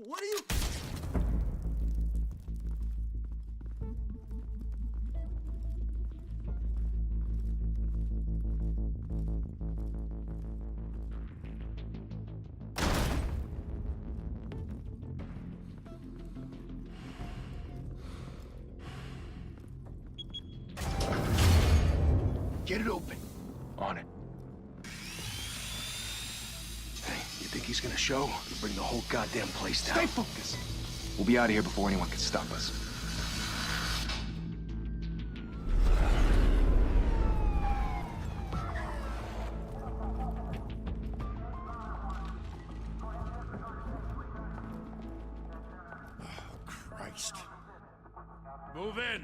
What are you... Get it open. On it. Hey, you think he's gonna show? He'll bring the whole goddamn place down. Stay focused. We'll be out of here before anyone can stop us. Oh, Christ. Move in.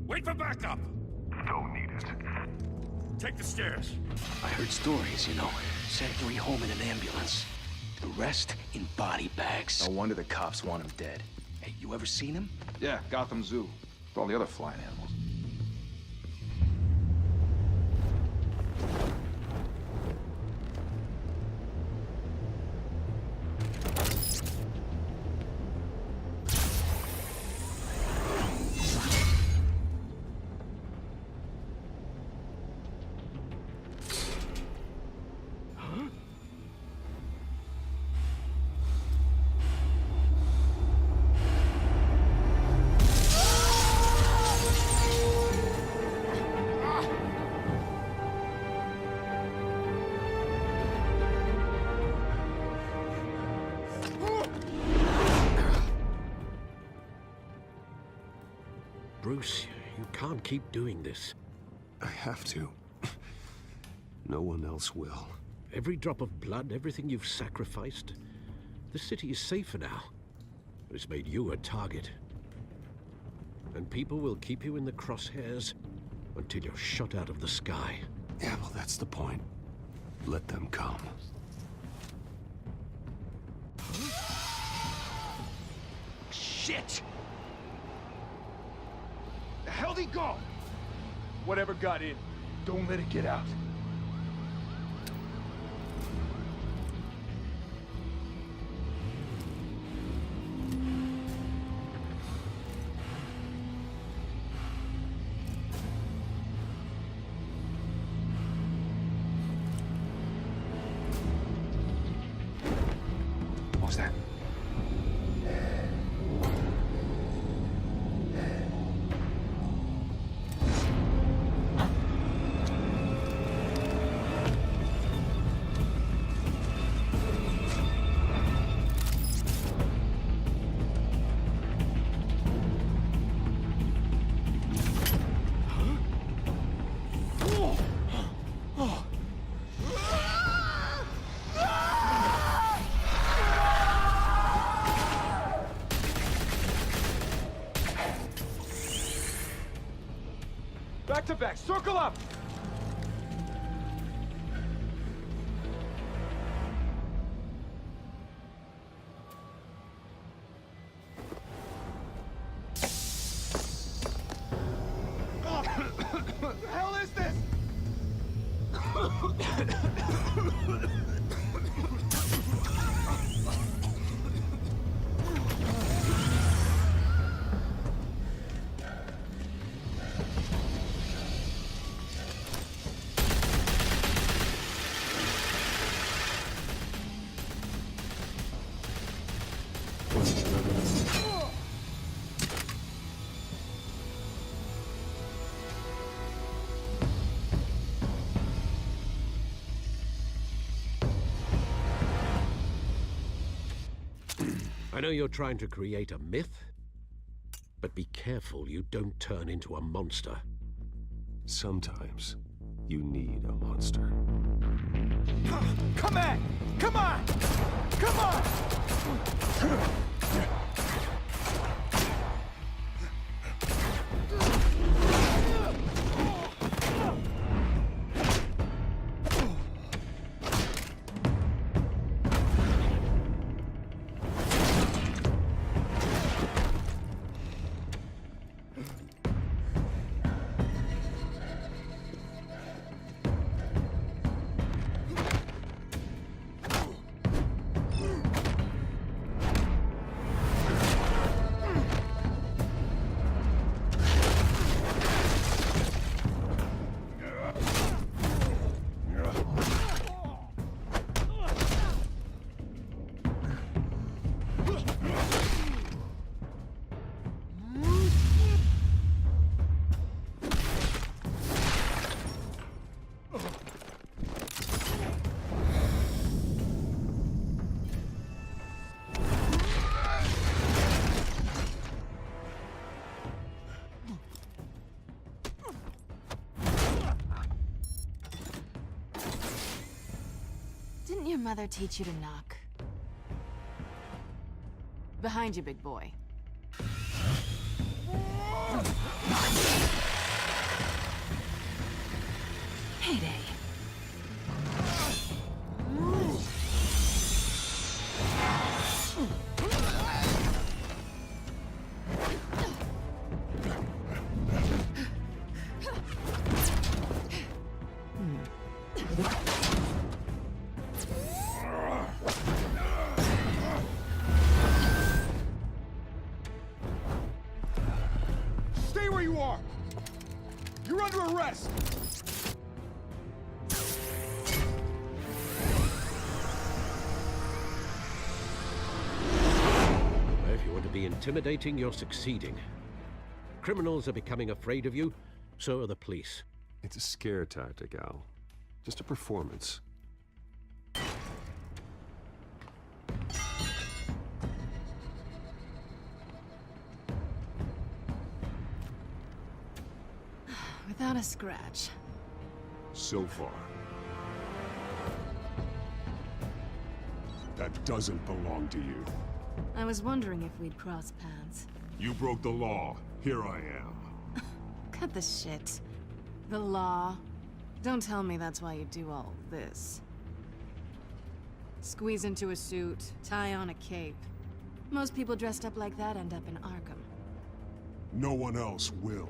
Wait for backup! Don't need it. Take the stairs. I heard stories, you know. Sent 3 home in an ambulance. The rest in body bags. No wonder the cops want him dead. Hey, you ever seen him? Yeah, Gotham Zoo. With all the other flying animals. Bruce, you can't keep doing this. I have to. No one else will. Every drop of blood, everything you've sacrificed. The city is safer now. It's made you a target. And people will keep you in the crosshairs until you're shot out of the sky. Yeah, well, that's the point. Let them come. Shit! The hell'd he go? Whatever got in, don't let it get out. What was that? Back to back, circle up! What the hell is this? I know you're trying to create a myth, but be careful you don't turn into a monster. Sometimes you need a monster. Come on! Come on! Come on! your mother teach you to knock? Behind you, big boy. Heyday. Stay where you are! You're under arrest! If you want to be intimidating, you're succeeding. Criminals are becoming afraid of you, so are the police. It's a scare tactic, Al. Just a performance. Without a scratch. So far. That doesn't belong to you. I was wondering if we'd cross paths. You broke the law. Here I am. Cut the shit. The law. Don't tell me that's why you do all this. Squeeze into a suit, tie on a cape. Most people dressed up like that end up in Arkham. No one else will.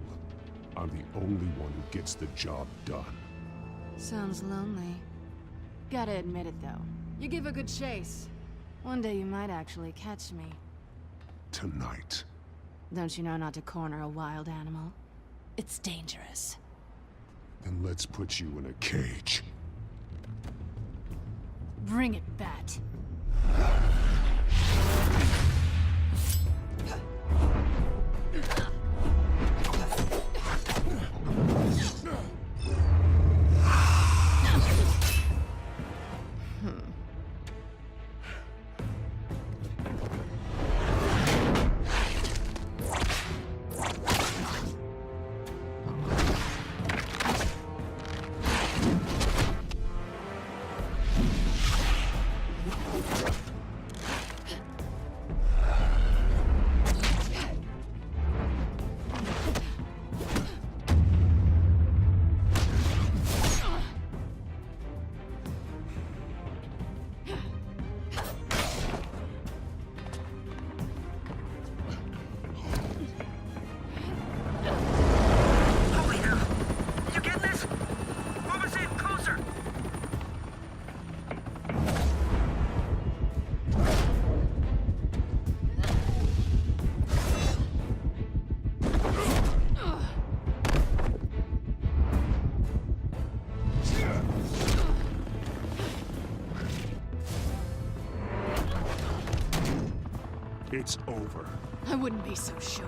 I'm the only one who gets the job done. Sounds lonely. Gotta admit it, though. You give a good chase. One day you might actually catch me. Tonight. Don't you know not to corner a wild animal? It's dangerous. Then let's put you in a cage. Bring it, Bat. It's over. I wouldn't be so sure.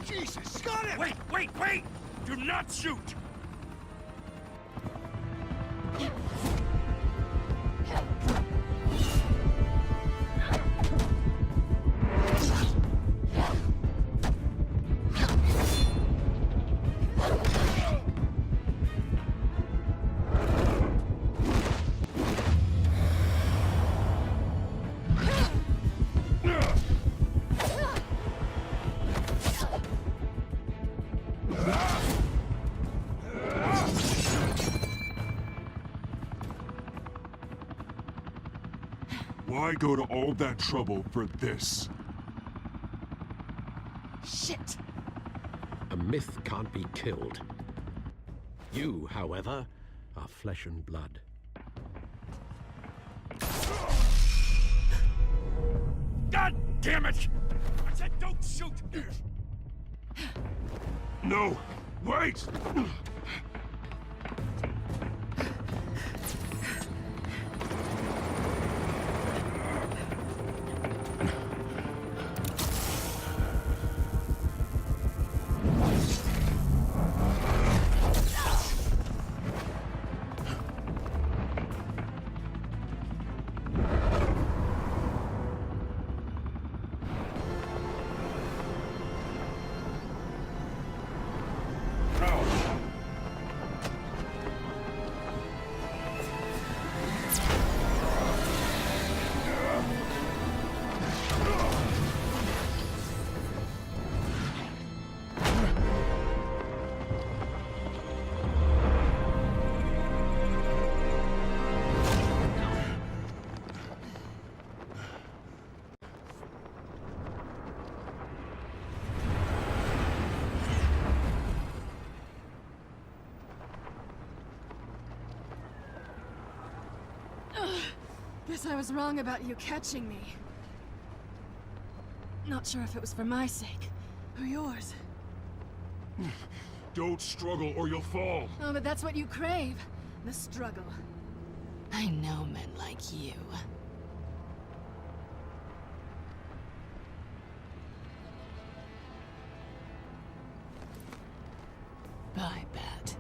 Jesus, got him! Wait! Do not shoot! Why go to all that trouble for this? Shit! A myth can't be killed. You, however, are flesh and blood. God damn it! I said don't shoot! No! Wait! Guess I was wrong about you catching me. Not sure if it was for my sake, or yours. Don't struggle or you'll fall. Oh, but that's what you crave. The struggle. I know men like you. Bye, Bat.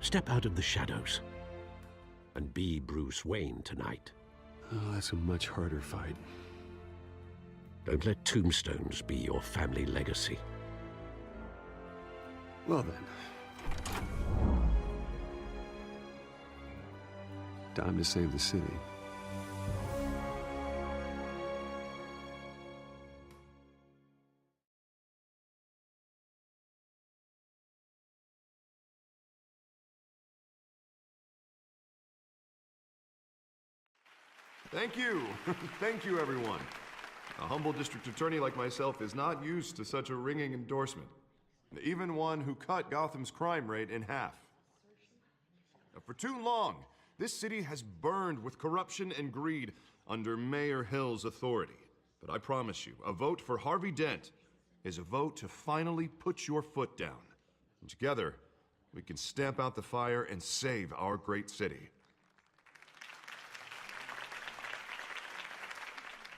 Step out of the shadows and be Bruce Wayne tonight. Oh, that's a much harder fight. Don't let tombstones be your family legacy. Well then. Time to save the city. Thank you. Thank you, everyone. A humble district attorney like myself is not used to such a ringing endorsement. Even one who cut Gotham's crime rate in half. For too long, this city has burned with corruption and greed under Mayor Hill's authority. But I promise you, a vote for Harvey Dent is a vote to finally put your foot down. And together, we can stamp out the fire and save our great city.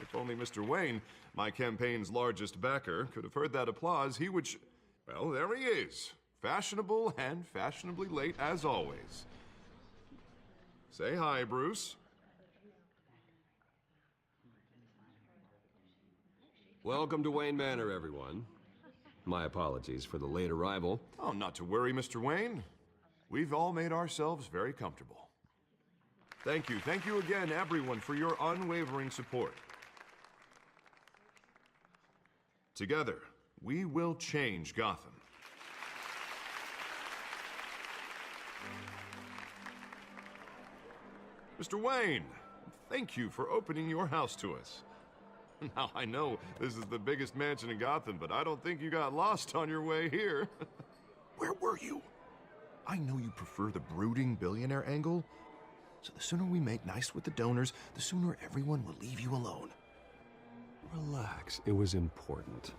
If only Mr. Wayne, my campaign's largest backer, could have heard that applause, he would well, there he is. Fashionable and fashionably late as always. Say hi, Bruce. Welcome to Wayne Manor, everyone. My apologies for the late arrival. Oh, not to worry, Mr. Wayne. We've all made ourselves very comfortable. Thank you again, everyone, for your unwavering support. Together, we will change Gotham. Mr. Wayne, thank you for opening your house to us. Now, I know this is the biggest mansion in Gotham, but I don't think you got lost on your way here. Where were you? I know you prefer the brooding billionaire angle, so the sooner we make nice with the donors, the sooner everyone will leave you alone. Relax, it was important.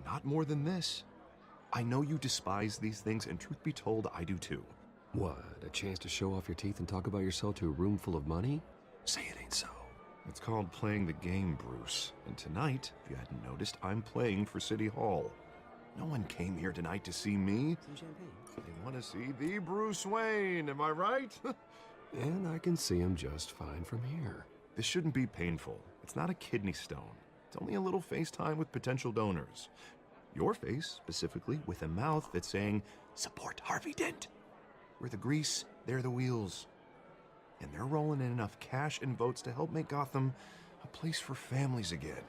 Not more than this. I know you despise these things, and truth be told, I do too. What, a chance to show off your teeth and talk about yourself to a room full of money? Say it ain't so. It's called playing the game, Bruce. And tonight, if you hadn't noticed, I'm playing for City Hall. No one came here tonight to see me. Some champagne. They want to see the Bruce Wayne, am I right? And I can see him just fine from here. This shouldn't be painful. It's not a kidney stone. It's only a little FaceTime with potential donors. Your face, specifically, with a mouth that's saying, support Harvey Dent. We're the grease, they're the wheels. And they're rolling in enough cash and votes to help make Gotham a place for families again.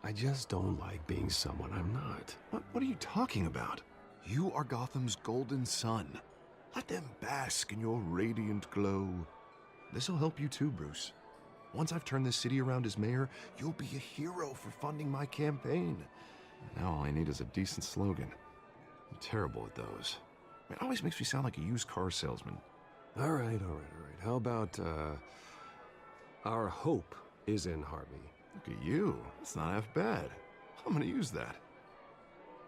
I just don't like being someone I'm not. What are you talking about? You are Gotham's golden sun. Let them bask in your radiant glow. This'll help you too, Bruce. Once I've turned this city around as mayor, you'll be a hero for funding my campaign. Now all I need is a decent slogan. I'm terrible at those. It always makes me sound like a used car salesman. All right. How about, our hope is in Harvey? Look at you. That's not half bad. I'm gonna use that.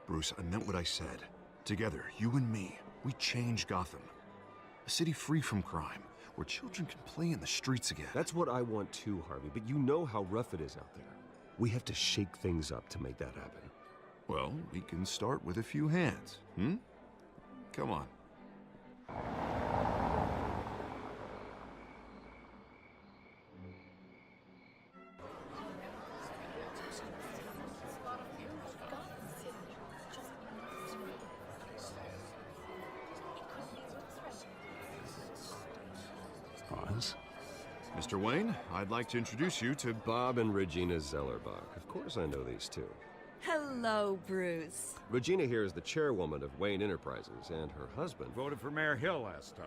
Bruce, I meant what I said. Together, you and me, we change Gotham. A city free from crime, where children can play in the streets again. That's what I want too, Harvey, but you know how rough it is out there. We have to shake things up to make that happen. Well, we can start with a few hands, Come on. Pause. Mr. Wayne, I'd like to introduce you to... Bob and Regina Zellerbach. Of course I know these two. Hello, Bruce. Regina here is the chairwoman of Wayne Enterprises, and her husband... Voted for Mayor Hill last time.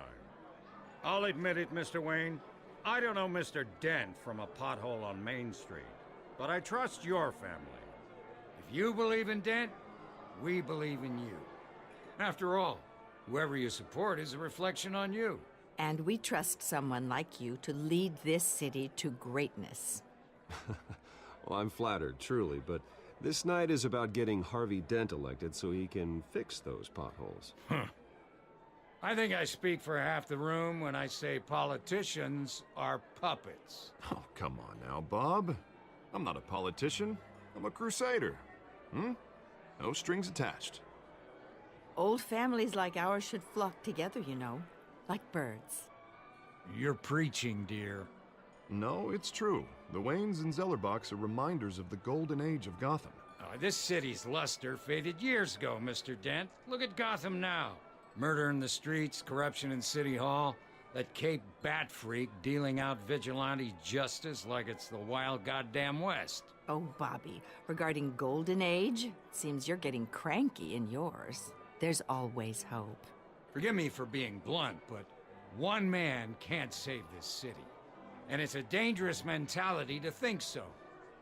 I'll admit it, Mr. Wayne. I don't know Mr. Dent from a pothole on Main Street, but I trust your family. If you believe in Dent, we believe in you. After all, whoever you support is a reflection on you. And we trust someone like you to lead this city to greatness. Well, I'm flattered, truly, but this night is about getting Harvey Dent elected so he can fix those potholes. I think I speak for half the room when I say politicians are puppets. Oh, come on now, Bob. I'm not a politician. I'm a crusader. No strings attached. Old families like ours should flock together, you know, like birds. You're preaching, dear. No, it's true. The Waynes and Zellerbachs are reminders of the golden age of Gotham. This city's luster faded years ago, Mr. Dent. Look at Gotham now. Murder in the streets, corruption in City Hall, that Cape Bat freak dealing out vigilante justice like it's the wild goddamn West. Oh, Bobby, regarding Golden Age, seems you're getting cranky in yours. There's always hope. Forgive me for being blunt, but one man can't save this city. And it's a dangerous mentality to think so.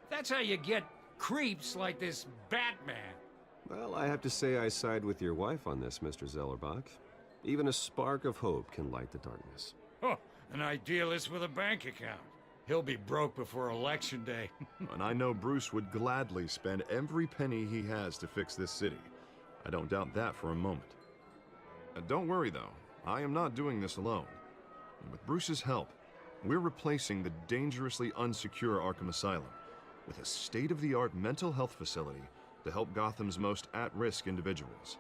That's how you get creeps like this Batman. Well, I have to say I side with your wife on this, Mr. Zellerbach. Even a spark of hope can light the darkness. Oh, an idealist with a bank account. He'll be broke before Election Day. And I know Bruce would gladly spend every penny he has to fix this city. I don't doubt that for a moment. Don't worry, though. I am not doing this alone. And with Bruce's help, we're replacing the dangerously unsecure Arkham Asylum with a state-of-the-art mental health facility to help Gotham's most at-risk individuals.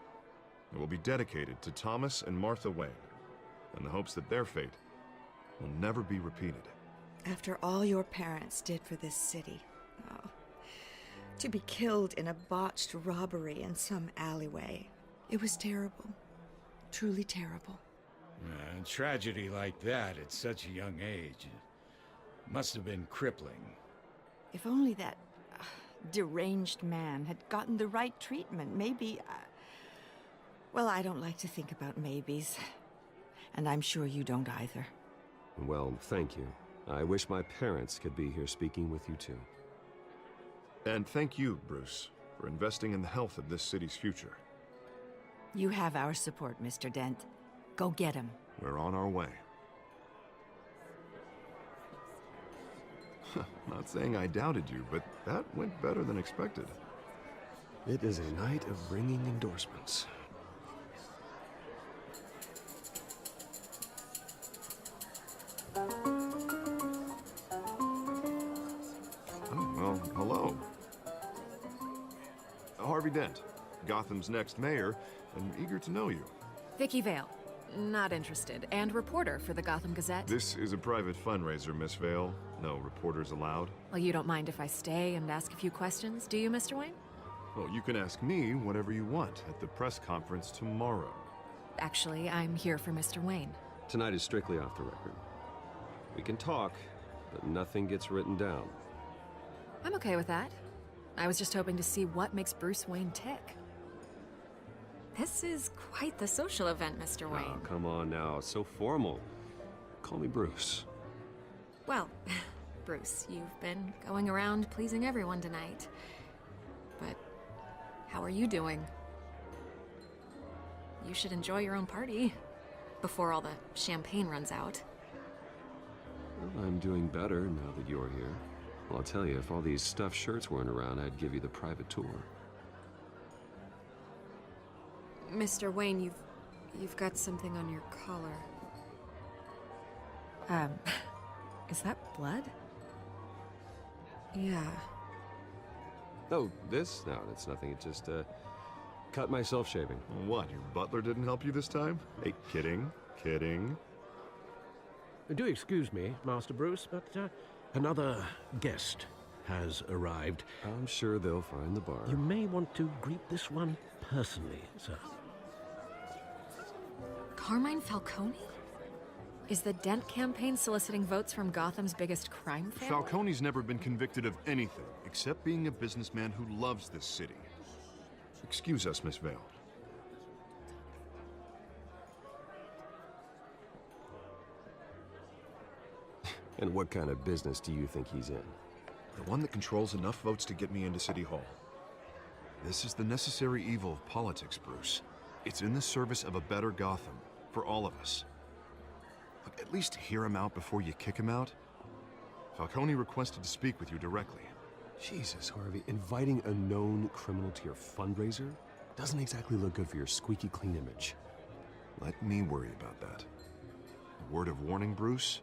It will be dedicated to Thomas and Martha Wayne, in the hopes that their fate will never be repeated. After all your parents did for this city, to be killed in a botched robbery in some alleyway, it was terrible. Truly terrible. A tragedy like that at such a young age must have been crippling. If only that deranged man had gotten the right treatment, maybe... Well, I don't like to think about maybes. And I'm sure you don't either. Well, thank you. I wish my parents could be here speaking with you too. And thank you, Bruce, for investing in the health of this city's future. You have our support, Mr. Dent. Go get him. We're on our way. Not saying I doubted you, but that went better than expected. It is a night of ringing endorsements. Well, hello. Harvey Dent, Gotham's next mayor, and eager to know you. Vicky Vale. Not interested. And reporter for the Gotham Gazette. This is a private fundraiser, Miss Vale. No reporters allowed. Well, you don't mind if I stay and ask a few questions, do you, Mr. Wayne? Well, you can ask me whatever you want at the press conference tomorrow. Actually, I'm here for Mr. Wayne. Tonight is strictly off the record. We can talk, but nothing gets written down. I'm okay with that. I was just hoping to see what makes Bruce Wayne tick. This is quite the social event, Mr. Wayne. Oh, come on now. It's so formal. Call me Bruce. Well, Bruce, you've been going around pleasing everyone tonight. But how are you doing? You should enjoy your own party before all the champagne runs out. Well, I'm doing better now that you're here. Well, I'll tell you, if all these stuffed shirts weren't around, I'd give you the private tour. Mr. Wayne, you've got something on your collar. Is that blood? Yeah. Oh, this? No, it's nothing. It just, cut myself shaving. What, your butler didn't help you this time? Hey, kidding, kidding. Do excuse me, Master Bruce, but another guest has arrived. I'm sure they'll find the bar. You may want to greet this one personally, sir. Carmine Falcone? Is the Dent campaign soliciting votes from Gotham's biggest crime family? Falcone's never been convicted of anything except being a businessman who loves this city. Excuse us, Miss Vale. And what kind of business do you think he's in? The one that controls enough votes to get me into City Hall. This is the necessary evil of politics, Bruce. It's in the service of a better Gotham, for all of us. Look, at least hear him out before you kick him out. Falcone requested to speak with you directly. Jesus, Harvey, inviting a known criminal to your fundraiser doesn't exactly look good for your squeaky clean image. Let me worry about that. A word of warning, Bruce?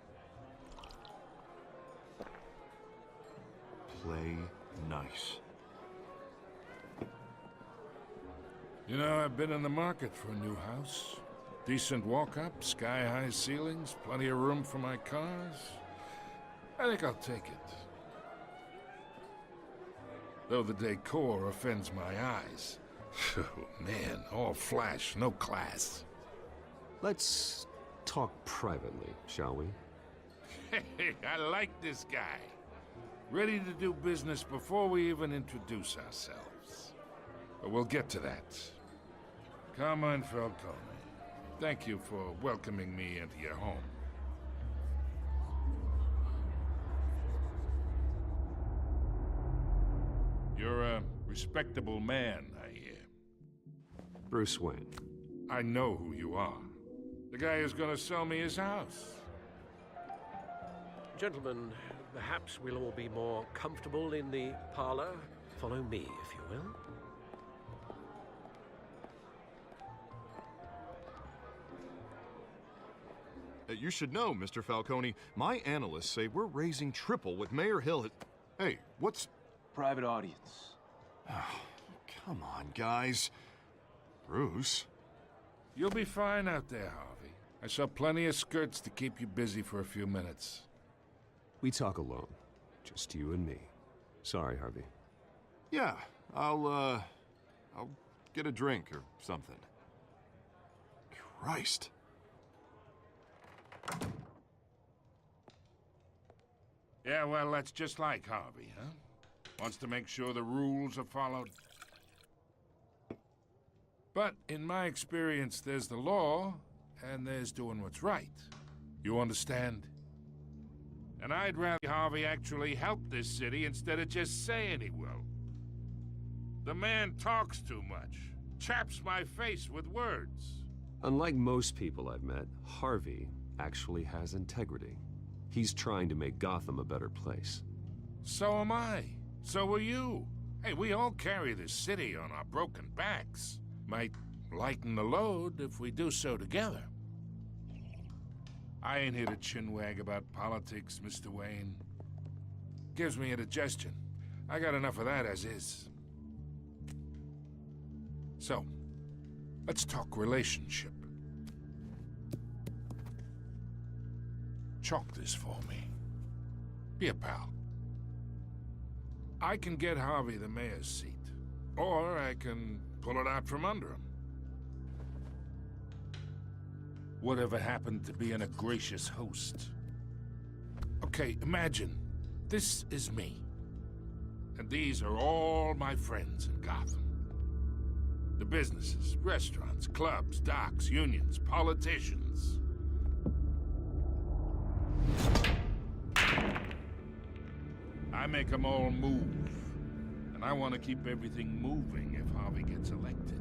Play nice. You know, I've been in the market for a new house. Decent walk-up, sky-high ceilings, plenty of room for my cars. I think I'll take it. Though the decor offends my eyes. Oh, man, all flash, no class. Let's talk privately, shall we? Hey, I like this guy. Ready to do business before we even introduce ourselves. But we'll get to that. Carmine Falcone, thank you for welcoming me into your home. You're a respectable man, I hear. Bruce Wayne. I know who you are. The guy who's gonna sell me his house. Gentlemen, perhaps we'll all be more comfortable in the parlor. Follow me, if you will. You should know, Mr. Falcone, my analysts say we're raising triple what Mayor Hill had... Hey, what's... Private audience. Oh, come on, guys. Bruce? You'll be fine out there, Harvey. I saw plenty of skirts to keep you busy for a few minutes. We talk alone. Just you and me. Sorry, Harvey. Yeah, I'll get a drink or something. Christ. Yeah, well, that's just like Harvey, huh? Wants to make sure the rules are followed. But in my experience, there's the law, and there's doing what's right. You understand? And I'd rather Harvey actually help this city instead of just saying he will. The man talks too much, chaps my face with words. Unlike most people I've met, Harvey actually has integrity. He's trying to make Gotham a better place. So am I. So are you. Hey, we all carry this city on our broken backs. Might lighten the load if we do so together. I ain't here to chinwag about politics, Mr. Wayne. Gives me indigestion. I got enough of that as is. So, let's talk relationship. Chalk this for me. Be a pal. I can get Harvey the mayor's seat, or I can pull it out from under him. Whatever happened to being a gracious host? Okay, imagine, this is me. And these are all my friends in Gotham. The businesses, restaurants, clubs, docks, unions, politicians. I make them all move. And I want to keep everything moving if Harvey gets elected.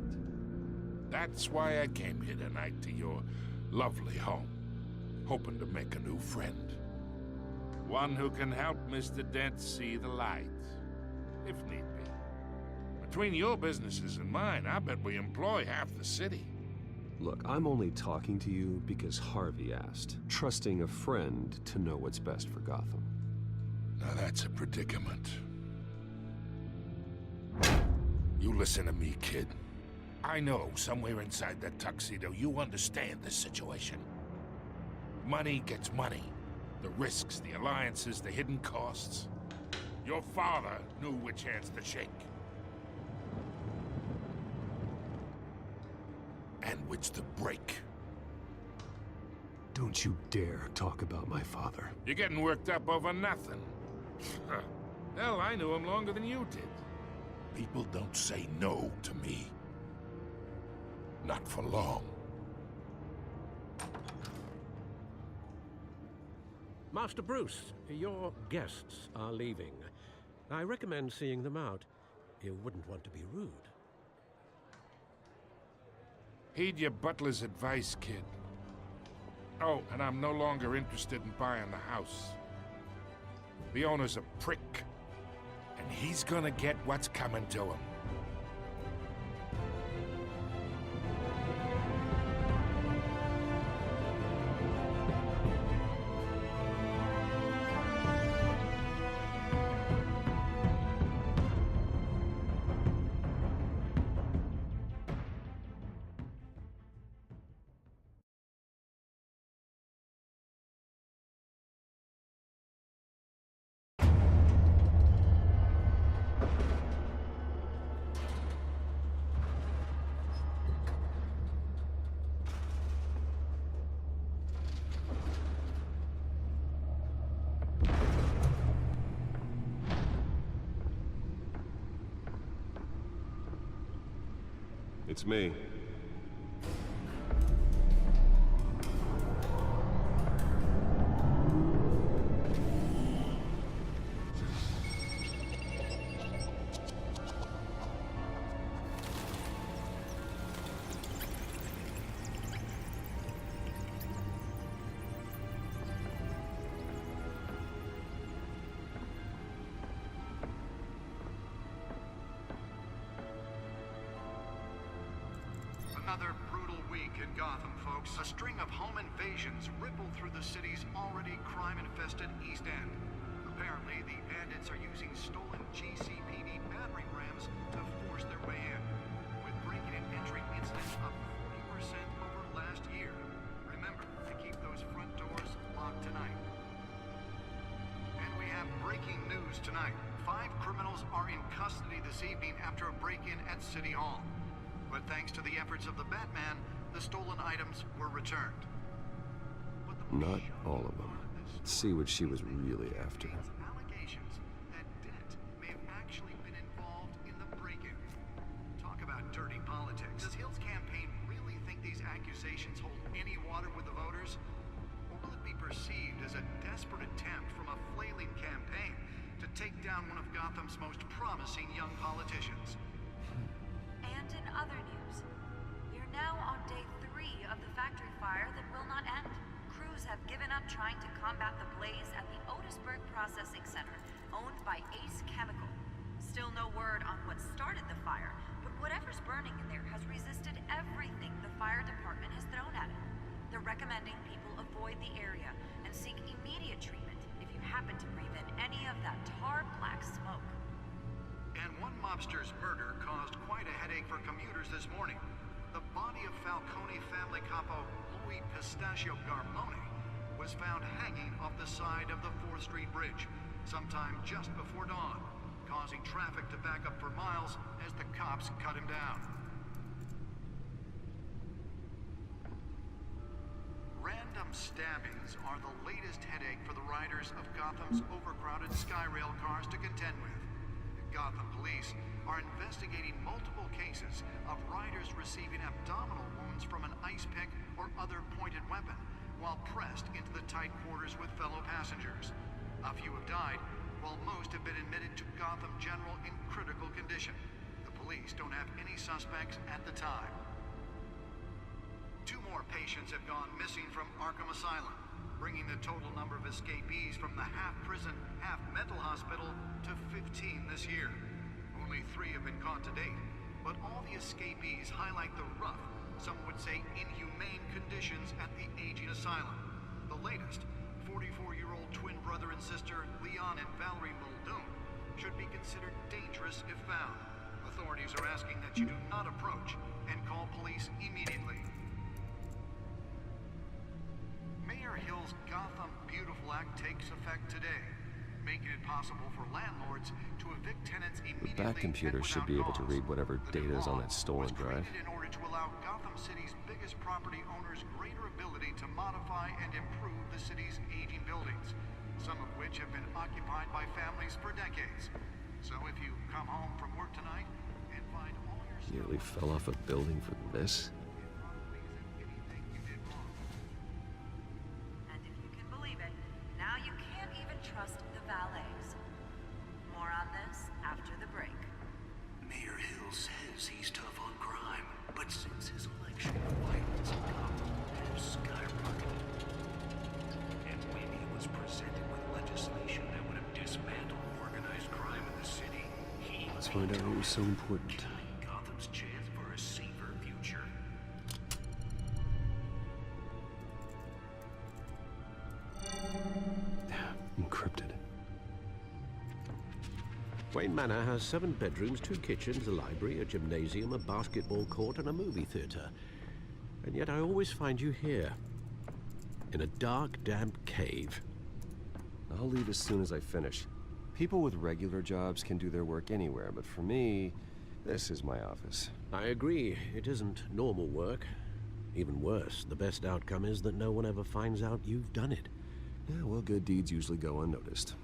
That's why I came here tonight to your lovely home, hoping to make a new friend. One who can help Mr. Dent see the light, if need be. Between your businesses and mine, I bet we employ half the city. Look, I'm only talking to you because Harvey asked, trusting a friend to know what's best for Gotham. Now that's a predicament. You listen to me, kid. I know somewhere inside that tuxedo you understand this situation. Money gets money. The risks, the alliances, the hidden costs. Your father knew which hands to shake. And which to break. Don't you dare talk about my father. You're getting worked up over nothing. Hell, I knew him longer than you did. People don't say no to me. Not for long. Master Bruce, your guests are leaving. I recommend seeing them out. You wouldn't want to be rude. Heed your butler's advice, kid. Oh, and I'm no longer interested in buying the house. The owner's a prick, and he's gonna get what's coming to him. It's me. Another brutal week in Gotham, folks. A string of home invasions rippled through the city's already crime-infested East End. Apparently, the bandits are using stolen GCPD battering rams to force their way in, with breaking and entering incidents up 40% over last year. Remember to keep those front doors locked tonight. And we have breaking news tonight. 5 criminals are in custody this evening after a break-in at City Hall. But thanks to the efforts of the Batman, the stolen items were returned. Not all of them. Let's see what she was really after. Allegations that Dent may have actually been involved in the break-in. Talk about dirty politics. Does Hill's campaign really think these accusations hold any water with the voters? Or will it be perceived as a desperate attempt from a flailing campaign to take down one of Gotham's most promising young politicians? And in other news, we're now on day 3 of the factory fire that will not end. Crews have given up trying to combat the blaze at the Otisburg Processing Center, owned by Ace Chemical. Still no word on what started the fire, but whatever's burning in there has resisted everything the fire department has thrown at it. They're recommending people avoid the area and seek immediate treatment if you happen to breathe in any of that tar black smoke. And one mobster's murder caused quite a headache for commuters this morning. The body of Falcone family capo Louis Pistachio Garmone was found hanging off the side of the 4th Street Bridge sometime just before dawn, causing traffic to back up for miles as the cops cut him down. Random stabbings are the latest headache for the riders of Gotham's overcrowded Skyrail cars to contend with. Gotham police are investigating multiple cases of riders receiving abdominal wounds from an ice pick or other pointed weapon while pressed into the tight quarters with fellow passengers. A few have died, while most have been admitted to Gotham General in critical condition. The police don't have any suspects at the time. 2 more patients have gone missing from Arkham Asylum, bringing the total number of escapees from the half-prison, half-mental hospital to 15 this year. Only 3 have been caught to date, but all the escapees highlight the rough, some would say inhumane conditions at the aging asylum. The latest, 44-year-old twin brother and sister Leon and Valerie Muldoon, should be considered dangerous if found. Authorities are asking that you do not approach and call police immediately. Mayor Hill's Gotham Beautiful Act takes effect today, making it possible for landlords to evict tenants immediately. That computer should be able to read whatever data is on that stolen drive. In order to allow Gotham City's biggest previous property owners greater ability to modify and improve the city's aging buildings, some of which have been occupied by families for decades. So if you come home from work tonight and find all your stuff... Nearly fell off a building for this? And if you can believe it, now you can't even trust the valets. More on this after the break. Mayor Hill says he's tough on crime, but since his election, violence in Gotham has skyrocketed. And when he was presented with legislation that would have dismantled organized crime in the city, he Let's find out what was so important. killing Gotham's chance for a safer future. Encrypted. Wayne Manor has 7 bedrooms, 2 kitchens, a library, a gymnasium, a basketball court, and a movie theater. And yet I always find you here, in a dark, damp cave. I'll leave as soon as I finish. People with regular jobs can do their work anywhere, but for me, this is my office. I agree, it isn't normal work. Even worse, the best outcome is that no one ever finds out you've done it. Yeah, well, good deeds usually go unnoticed.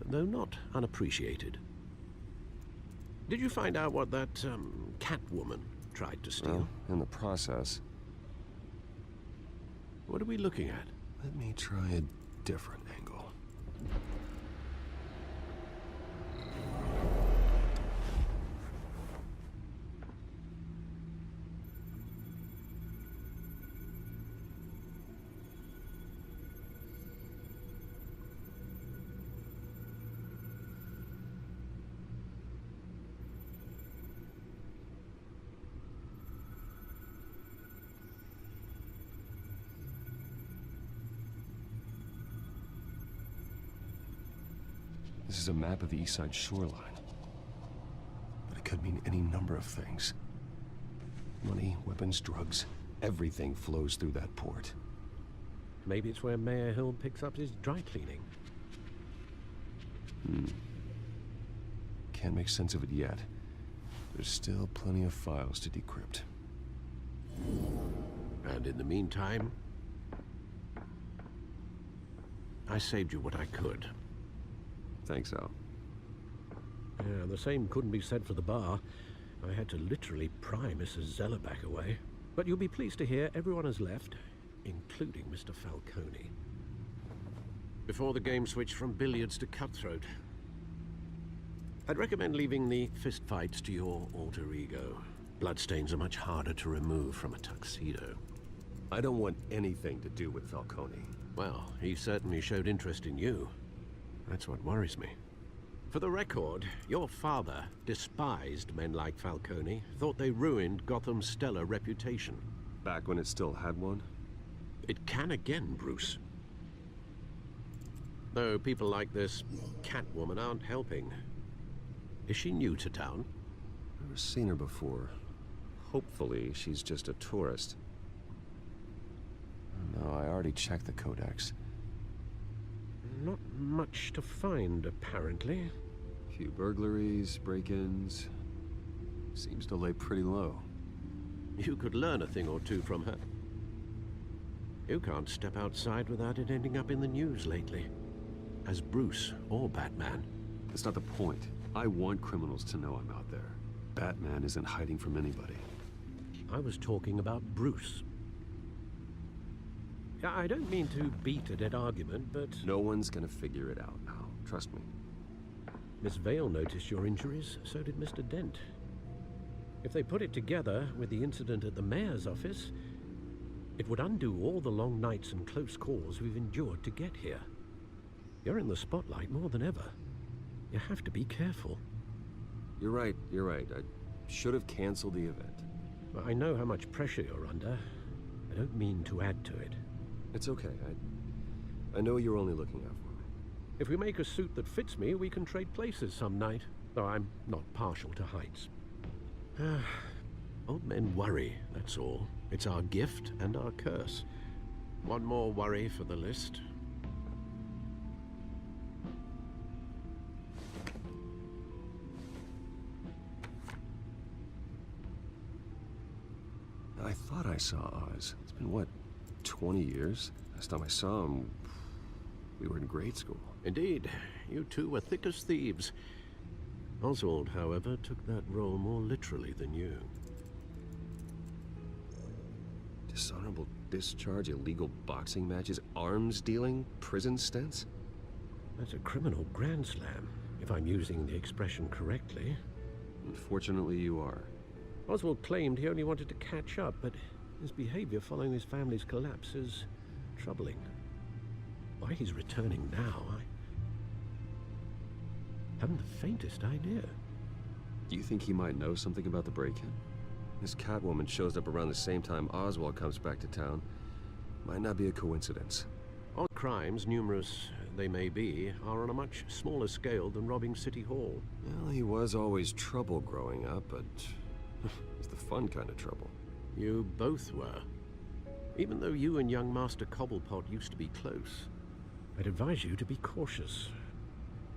Though not unappreciated. Did you find out what that, Catwoman tried to steal? Well, in the process. What are we looking at? Let me try a different angle. This is a map of the East Side shoreline. But it could mean any number of things. Money, weapons, drugs, everything flows through that port. Maybe it's where Mayor Hill picks up his dry cleaning. Can't make sense of it yet. There's still plenty of files to decrypt. And in the meantime, I saved you what I could. Thanks, Al. Yeah, the same couldn't be said for the bar. I had to literally pry Mrs. Zellerback away. But you'll be pleased to hear everyone has left, including Mr. Falcone. Before the game switched from billiards to cutthroat. I'd recommend leaving the fistfights to your alter ego. Bloodstains are much harder to remove from a tuxedo. I don't want anything to do with Falcone. Well, he certainly showed interest in you. That's what worries me. For the record, your father despised men like Falcone, thought they ruined Gotham's stellar reputation. Back when it still had one? It can again, Bruce. Though people like this Catwoman aren't helping. Is she new to town? Never seen her before. Hopefully, she's just a tourist. No, I already checked the codex. Not much to find, apparently. Few burglaries, break-ins. Seems to lay pretty low. You could learn a thing or two from her. You can't step outside without it ending up in the news lately. As Bruce or Batman. That's not the point. I want criminals to know I'm out there. Batman isn't hiding from anybody. I was talking about Bruce. I don't mean to beat a dead argument, but... No one's gonna figure it out now. Trust me. Miss Vale noticed your injuries, so did Mr. Dent. If they put it together with the incident at the mayor's office, it would undo all the long nights and close calls we've endured to get here. You're in the spotlight more than ever. You have to be careful. You're right. I should have canceled the event. I know how much pressure you're under. I don't mean to add to it. It's okay. I know you're only looking out for me. If we make a suit that fits me, we can trade places some night. Though I'm not partial to heights. Old men worry, that's all. It's our gift and our curse. One more worry for the list. I thought I saw Oz. It's been, what, 20 years? Last time I saw him, we were in grade school. Indeed, you two were thick as thieves. Oswald, however, took that role more literally than you. Dishonorable discharge, illegal boxing matches, arms dealing, prison stints? That's a criminal grand slam, if I'm using the expression correctly. Unfortunately, you are. Oswald claimed he only wanted to catch up, but his behavior following his family's collapse is troubling. Why he's returning now, I haven't the faintest idea. Do you think he might know something about the break-in? This Catwoman shows up around the same time Oswald comes back to town. Might not be a coincidence. Odd crimes, numerous they may be, are on a much smaller scale than robbing City Hall. Well, he was always trouble growing up, but it's the fun kind of trouble. You both were. Even though you and young Master Cobblepot used to be close, I'd advise you to be cautious.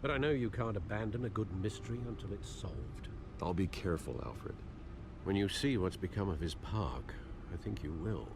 But I know you can't abandon a good mystery until it's solved. I'll be careful, Alfred. When you see what's become of his park, I think you will.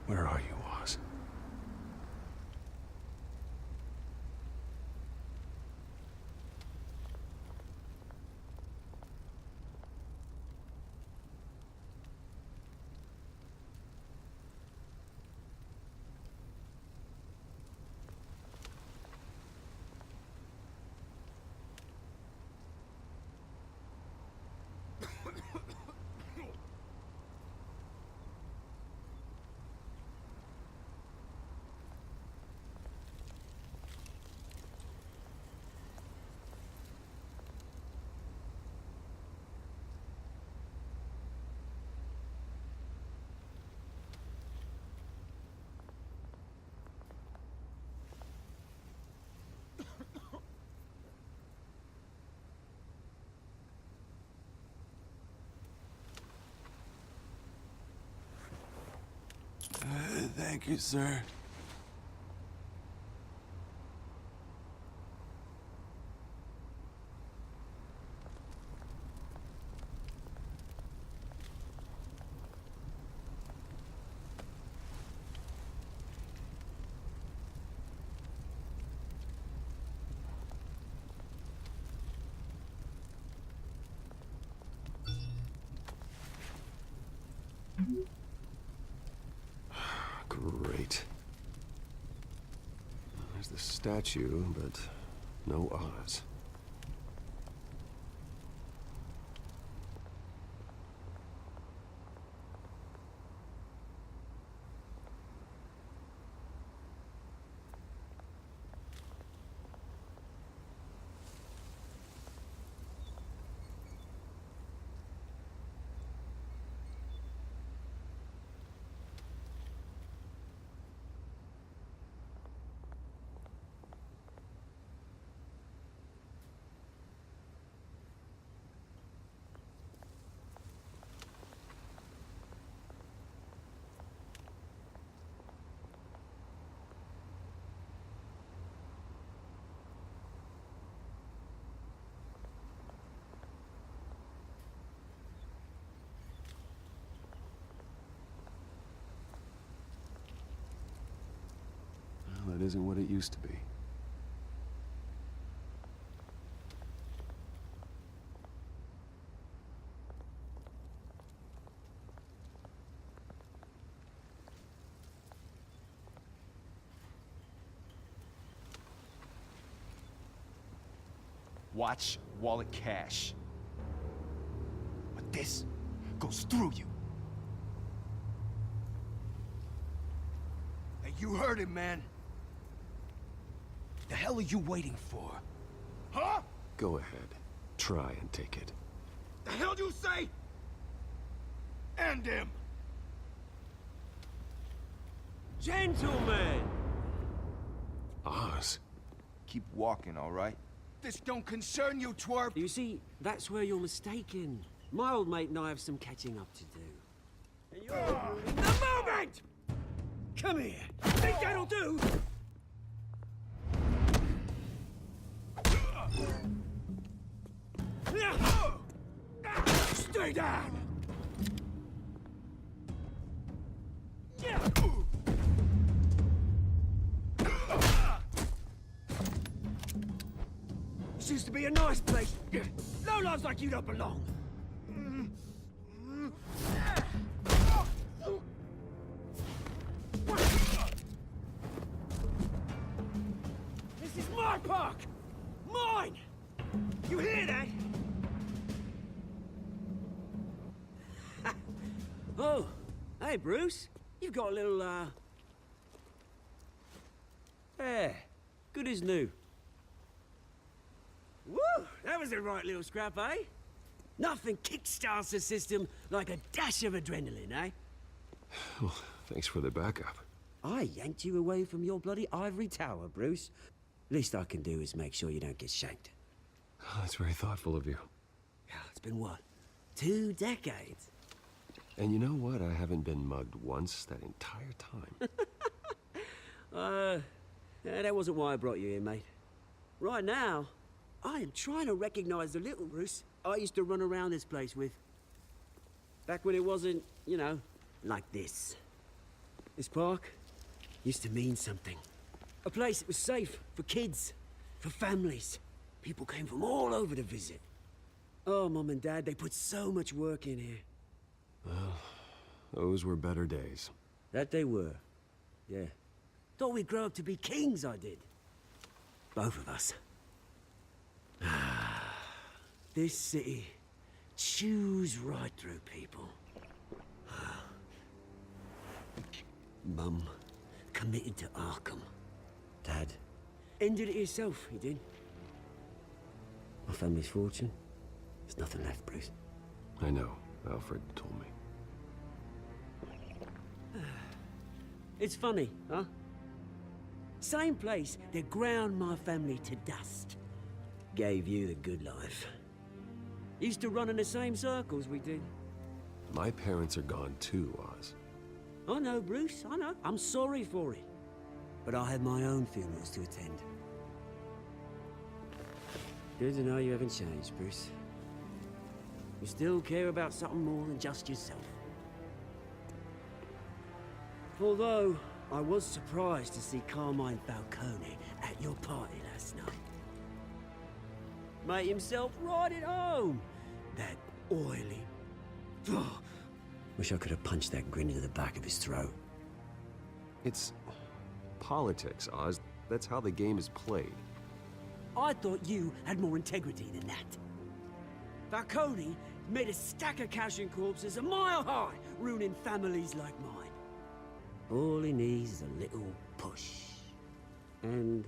Where are you, Oz? Thank you, sir. Great. There's the statue, but no Oz. Well, that isn't what it used to be. Watch wallet cash. But this goes through you. Hey, you heard him, man. The hell are you waiting for? Huh? Go ahead. Try and take it. The hell do you say? End him! Gentlemen! Oz. Keep walking, all right? This don't concern you, twerp! You see, that's where you're mistaken. My old mate and I have some catching up to do. And you're ruining the moment! Come here! Think that'll do? Stay down! This used to be a nice place. No lives like you don't belong. This is my park! Mine! You hear that? Oh, hey, Bruce. You've got a little, yeah, good as new. Woo! That was a right little scrap, eh? Nothing kickstarts the system like a dash of adrenaline, eh? Well, thanks for the backup. I yanked you away from your bloody ivory tower, Bruce. Least I can do is make sure you don't get shanked. Oh, that's very thoughtful of you. Yeah, it's been what? 2 decades? And you know what? I haven't been mugged once that entire time. Yeah, that wasn't why I brought you here, mate. Right now, I am trying to recognize the little Bruce I used to run around this place with. Back when it wasn't, you know, like this. This park used to mean something. A place that was safe for kids, for families. People came from all over to visit. Oh, Mum and Dad, they put so much work in here. Well, those were better days. That they were. Yeah. Thought we'd grow up to be kings, I did. Both of us. This city chews right through people. Mum committed to Arkham. Dad ended it himself, he did. My family's fortune, there's nothing left, Bruce. I know. Alfred told me. It's funny, huh? Same place that ground my family to dust. Gave you the good life. Used to run in the same circles we did. My parents are gone too, Oz. I know, Bruce, I know. I'm sorry for it. But I had my own funerals to attend. Good to know you haven't changed, Bruce. You still care about something more than just yourself. Although, I was surprised to see Carmine Falcone at your party last night. Made himself right at home. That oily... Wish I could have punched that grin into the back of his throat. It's politics, Oz. That's how the game is played. I thought you had more integrity than that. Falcone made a stack of cash and corpses a mile high, ruining families like mine. All he needs is a little push. And...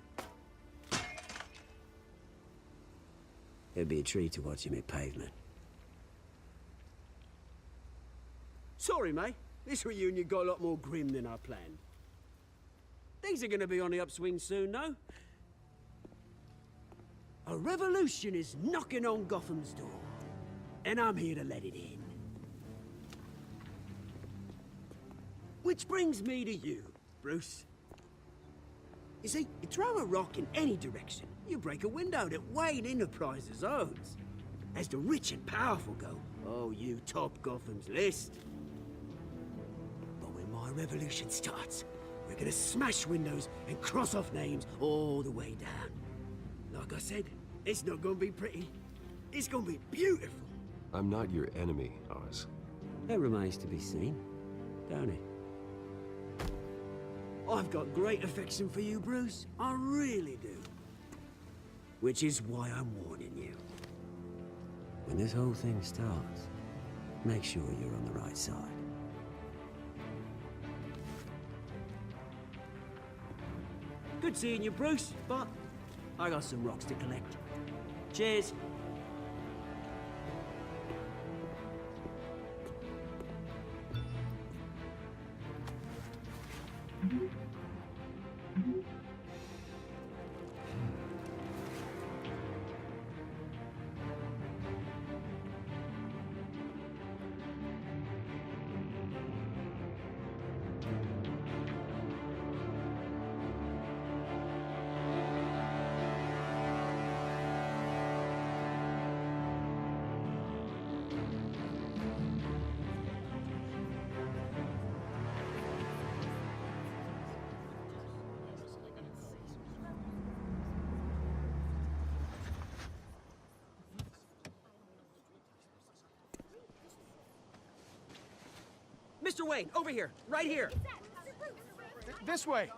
it'd be a treat to watch him hit pavement. Sorry, mate. This reunion got a lot more grim than I planned. Things are gonna be on the upswing soon, though. A revolution is knocking on Gotham's door. And I'm here to let it in. Which brings me to you, Bruce. You see, you throw a rock in any direction, you break a window that Wayne Enterprises owns. As the rich and powerful go, oh, you top Gotham's list. But when my revolution starts, we're gonna smash windows and cross off names all the way down. Like I said, it's not gonna be pretty. It's gonna be beautiful. I'm not your enemy, Oz. That remains to be seen, don't it? I've got great affection for you, Bruce. I really do. Which is why I'm warning you. When this whole thing starts, make sure you're on the right side. Good seeing you, Bruce, but I got some rocks to collect. Cheers. Mr. Wayne, over here, right here. This way.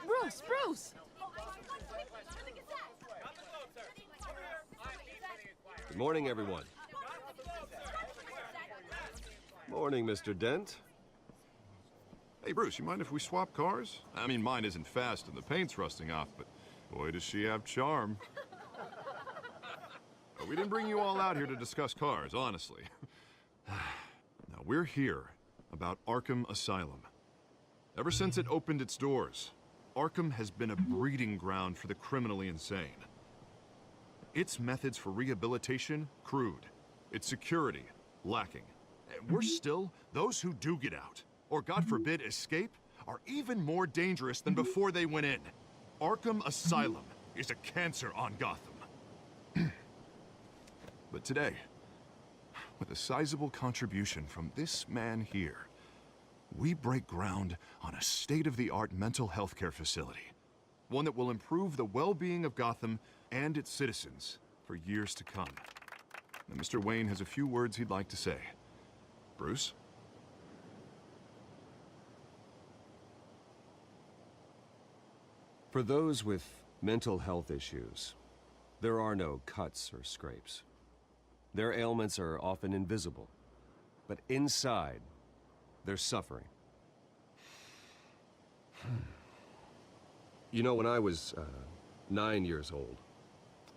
Bruce! Good morning, everyone. Morning, Mr. Dent. Hey, Bruce, you mind if we swap cars? I mean, mine isn't fast and the paint's rusting off, but boy, does she have charm. But we didn't bring you all out here to discuss cars, honestly. Now, we're here about Arkham Asylum. Ever since it opened its doors, Arkham has been a breeding ground for the criminally insane. Its methods for rehabilitation, crude. Its security, lacking. And worse still, those who do get out, or God forbid escape, are even more dangerous than before they went in. Arkham Asylum is a cancer on Gotham. But today, with a sizable contribution from this man here, we break ground on a state-of-the-art mental health care facility. One that will improve the well-being of Gotham and its citizens for years to come. And Mr. Wayne has a few words he'd like to say. Bruce? For those with mental health issues, there are no cuts or scrapes. Their ailments are often invisible, but inside, they're suffering. You know, when I was 9 years old,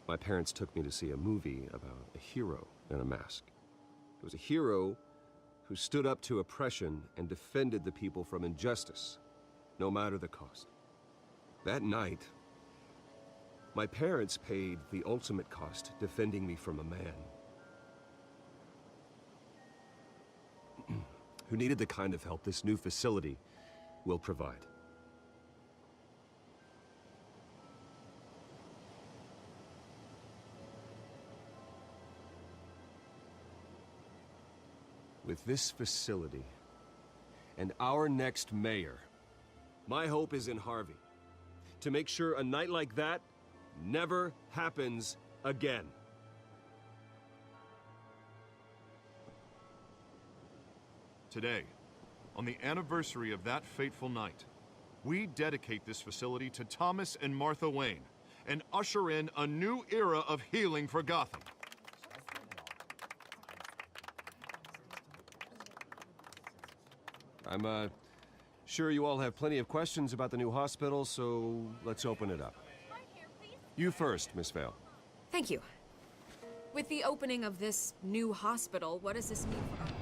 my parents took me to see a movie about a hero in a mask. It was a hero who stood up to oppression and defended the people from injustice, no matter the cost. That night, my parents paid the ultimate cost defending me from a man who needed the kind of help this new facility will provide. With this facility and our next mayor, my hope is in Harvey. To make sure a night like that never happens again. Today, on the anniversary of that fateful night, we dedicate this facility to Thomas and Martha Wayne and usher in a new era of healing for Gotham. I'm sure you all have plenty of questions about the new hospital, so let's open it up. You first, Miss Vale. Thank you. With the opening of this new hospital, what does this mean for...